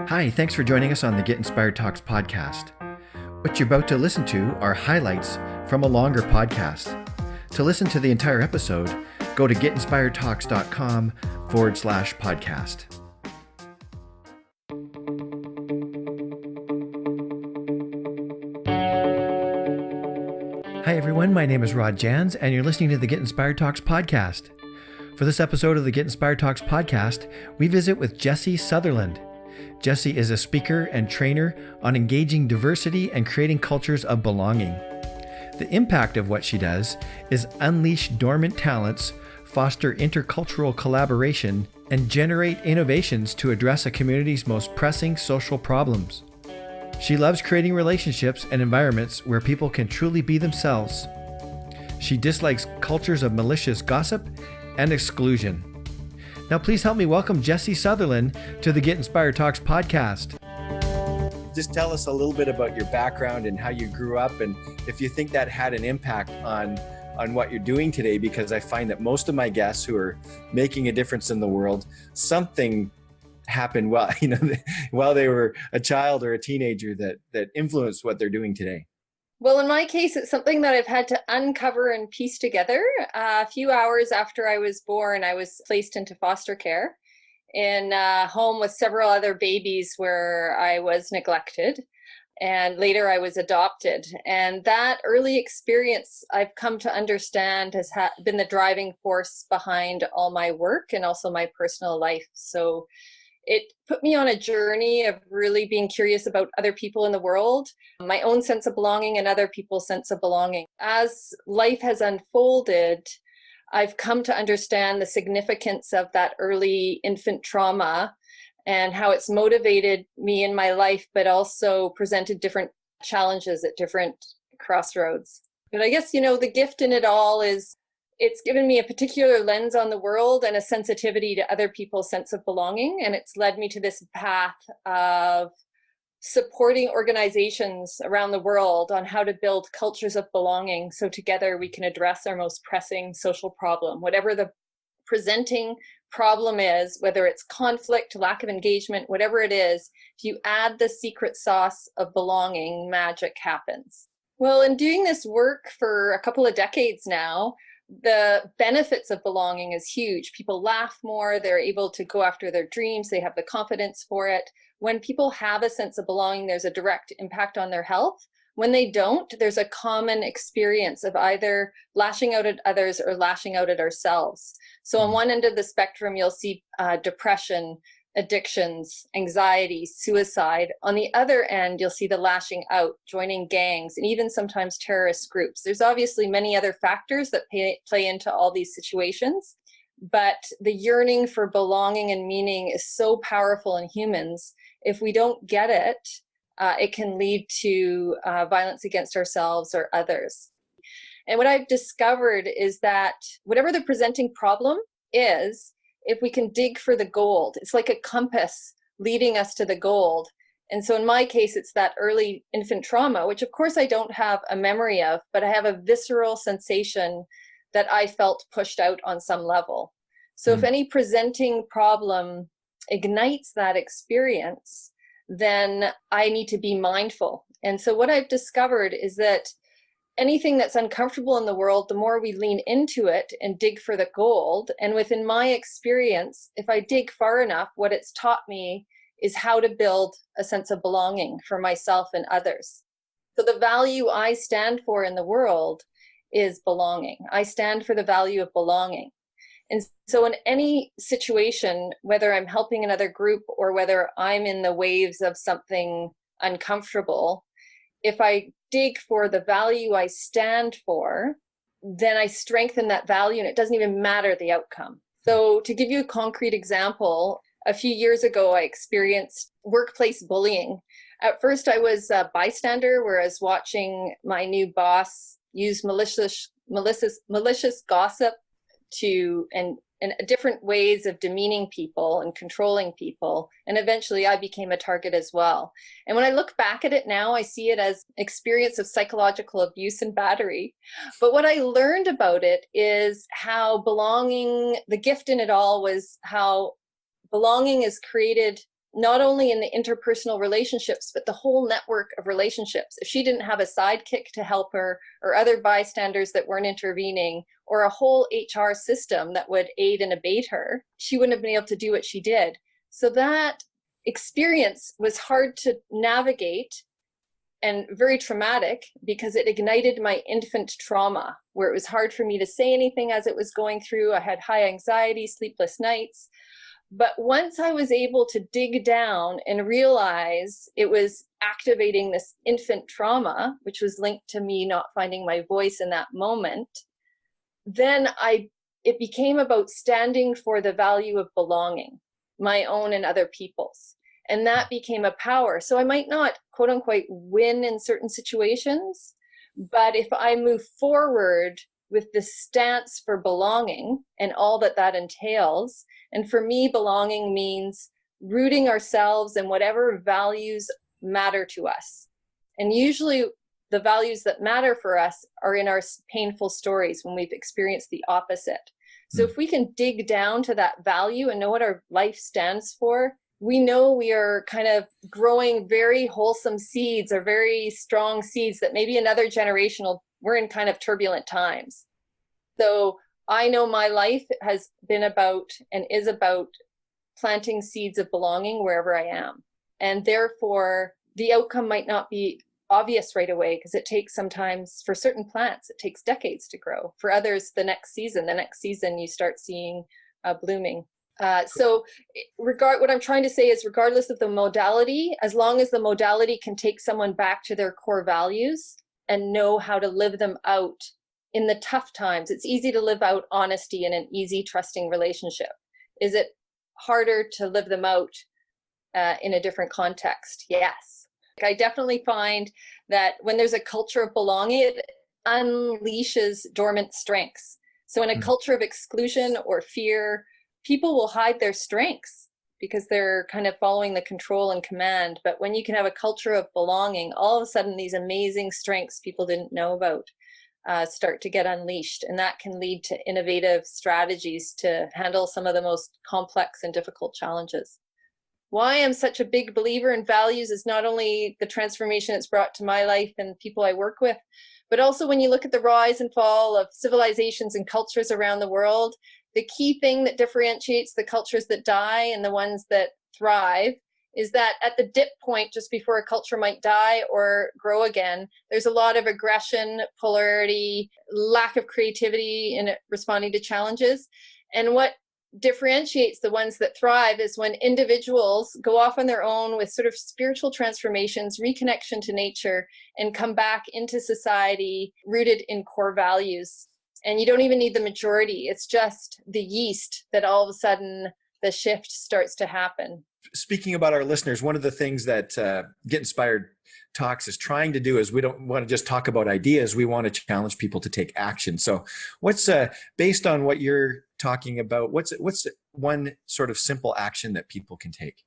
Hi, thanks for joining us on the Get Inspired Talks podcast. What you're about to listen to are highlights from a longer podcast. To listen to the entire episode, go to getinspiredtalks.com/podcast. Hi everyone, my name is Rod Jans, and you're listening to the Get Inspired Talks podcast. For this episode of the Get Inspired Talks podcast, we visit with Jessie Sutherland. Jessie is a speaker and trainer on engaging diversity and creating cultures of belonging. The impact of what she does is unleash dormant talents, foster intercultural collaboration, and generate innovations to address a community's most pressing social problems. She loves creating relationships and environments where people can truly be themselves. She dislikes cultures of malicious gossip and exclusion. Now please help me welcome Jessie Sutherland to the Get Inspired Talks podcast. Just tell us a little bit about your background and how you grew up, and if you think that had an impact on what you're doing today, because I find that most of my guests who are making a difference in the world, something happened while they were a child or a teenager that influenced what they're doing today. Well, in my case, it's something that I've had to uncover and piece together. A few hours after I was born, I was placed into foster care in a home with several other babies where I was neglected. And later I was adopted. And that early experience, I've come to understand, has been the driving force behind all my work and also my personal life. So it put me on a journey of really being curious about other people in the world, my own sense of belonging and other people's sense of belonging. As life has unfolded, I've come to understand the significance of that early infant trauma and how it's motivated me in my life, but also presented different challenges at different crossroads. But I guess, the gift in it all is it's given me a particular lens on the world and a sensitivity to other people's sense of belonging. And it's led me to this path of supporting organizations around the world on how to build cultures of belonging so together we can address our most pressing social problem. Whatever the presenting problem is, whether it's conflict, lack of engagement, whatever it is, if you add the secret sauce of belonging, magic happens. Well, in doing this work for a couple of decades now, the benefits of belonging is huge. People laugh more, they're able to go after their dreams, they have the confidence for it. When people have a sense of belonging, there's a direct impact on their health. When they don't, there's a common experience of either lashing out at others or lashing out at ourselves. So on one end of the spectrum, you'll see depression, addictions, anxiety, suicide. On the other end, you'll see the lashing out, joining gangs, and even sometimes terrorist groups. There's obviously many other factors that play into all these situations, but the yearning for belonging and meaning is so powerful in humans. If we don't get it, it can lead to violence against ourselves or others. And what I've discovered is that whatever the presenting problem is, if we can dig for the gold, it's like a compass leading us to the gold. And so in my case, it's that early infant trauma, which of course I don't have a memory of, but I have a visceral sensation that I felt pushed out on some level. So if any presenting problem ignites that experience, then I need to be mindful. And so what I've discovered is that anything that's uncomfortable in the world, the more we lean into it and dig for the gold. And within my experience, if I dig far enough, what it's taught me is how to build a sense of belonging for myself and others. So the value I stand for in the world is belonging. I stand for the value of belonging. And so in any situation, whether I'm helping another group or whether I'm in the waves of something uncomfortable, if I dig for the value I stand for, then I strengthen that value and it doesn't even matter the outcome. So to give you a concrete example, a few years ago, I experienced workplace bullying. At first, I was a bystander, where I was watching my new boss use malicious gossip and different ways of demeaning people and controlling people. And eventually I became a target as well. And when I look back at it now, I see it as experience of psychological abuse and battery. But what I learned about it is how belonging, the gift in it all was how belonging is created not only in the interpersonal relationships, but the whole network of relationships. If she didn't have a sidekick to help her, or other bystanders that weren't intervening, or a whole HR system that would aid and abet her, she wouldn't have been able to do what she did. So that experience was hard to navigate and very traumatic, because it ignited my infant trauma, where it was hard for me to say anything as it was going through. I had high anxiety, sleepless nights. But once I was able to dig down and realize it was activating this infant trauma, which was linked to me not finding my voice in that moment, then it became about standing for the value of belonging, my own and other people's. And that became a power. So I might not, quote unquote, win in certain situations, but if I move forward with the stance for belonging and all that that entails, and for me, belonging means rooting ourselves in whatever values matter to us. And usually the values that matter for us are in our painful stories when we've experienced the opposite. So if we can dig down to that value and know what our life stands for, we know we are kind of growing very wholesome seeds, or very strong seeds that maybe another generation we're in kind of turbulent times. So I know my life has been about and is about planting seeds of belonging wherever I am. And therefore, the outcome might not be obvious right away, because it takes sometimes, for certain plants, it takes decades to grow. For others, the next season you start seeing blooming. What I'm trying to say is, regardless of the modality, as long as the modality can take someone back to their core values and know how to live them out in the tough times. It's easy to live out honesty in an easy, trusting relationship. Is it harder to live them out in a different context? Yes. I definitely find that when there's a culture of belonging, it unleashes dormant strengths. So in a culture of exclusion or fear, people will hide their strengths because they're kind of following the control and command. But when you can have a culture of belonging, all of a sudden these amazing strengths people didn't know about start to get unleashed. And that can lead to innovative strategies to handle some of the most complex and difficult challenges. Why I'm such a big believer in values is not only the transformation it's brought to my life and people I work with, but also when you look at the rise and fall of civilizations and cultures around the world, the key thing that differentiates the cultures that die and the ones that thrive is that at the dip point, just before a culture might die or grow again, there's a lot of aggression, polarity, lack of creativity in responding to challenges. And what differentiates the ones that thrive is when individuals go off on their own with sort of spiritual transformations, reconnection to nature, and come back into society rooted in core values. And you don't even need the majority. It's just the yeast that all of a sudden the shift starts to happen. Speaking about our listeners, one of the things that Get Inspired Talks is trying to do is we don't want to just talk about ideas. We want to challenge people to take action. So what's based on what you're talking about, what's one sort of simple action that people can take?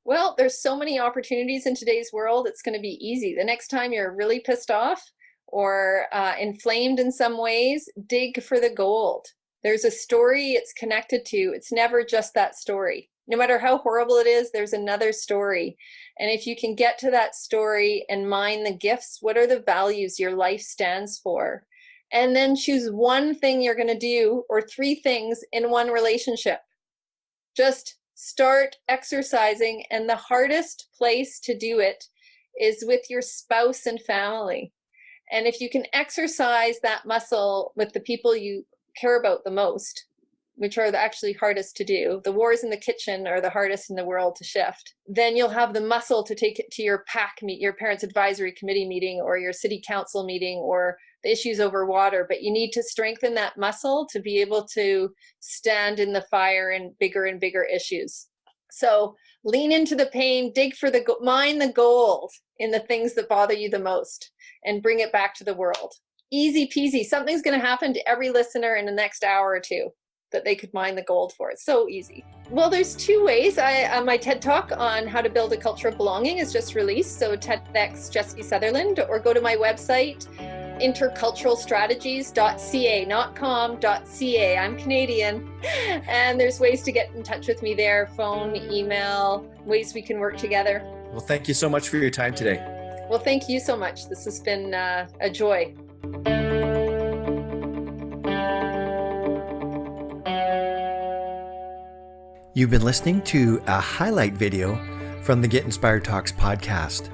Well, there's so many opportunities in today's world. It's going to be easy. The next time you're really pissed off or inflamed in some ways, dig for the gold. There's a story it's connected to. It's never just that story. No matter how horrible it is, there's another story. And if you can get to that story and mine the gifts, what are the values your life stands for? And then choose one thing you're going to do, or three things in one relationship. Just start exercising. And the hardest place to do it is with your spouse and family. And if you can exercise that muscle with the people you care about the most, which are the actually hardest to do, the wars in the kitchen are the hardest in the world to shift, then you'll have the muscle to take it to your PAC meet, your Parents Advisory Committee meeting, or your city council meeting, or the issues over water. But you need to strengthen that muscle to be able to stand in the fire in bigger and bigger issues. So lean into the pain, dig for mine the gold in the things that bother you the most, and bring it back to the world. Easy peasy. Something's going to happen to every listener in the next hour or two that they could mine the gold for. It's so easy. Well, there's two ways. My TED Talk on how to build a culture of belonging is just released. So TEDx Jessie Sutherland, or go to my website, interculturalstrategies.ca, not com.ca. I'm Canadian. And there's ways to get in touch with me there, phone, email, ways we can work together. Well, thank you so much for your time today. Well, thank you so much. This has been a joy. You've been listening to a highlight video from the Get Inspired Talks podcast.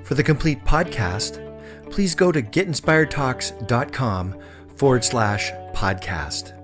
For the complete podcast, please go to getinspiredtalks.com/podcast.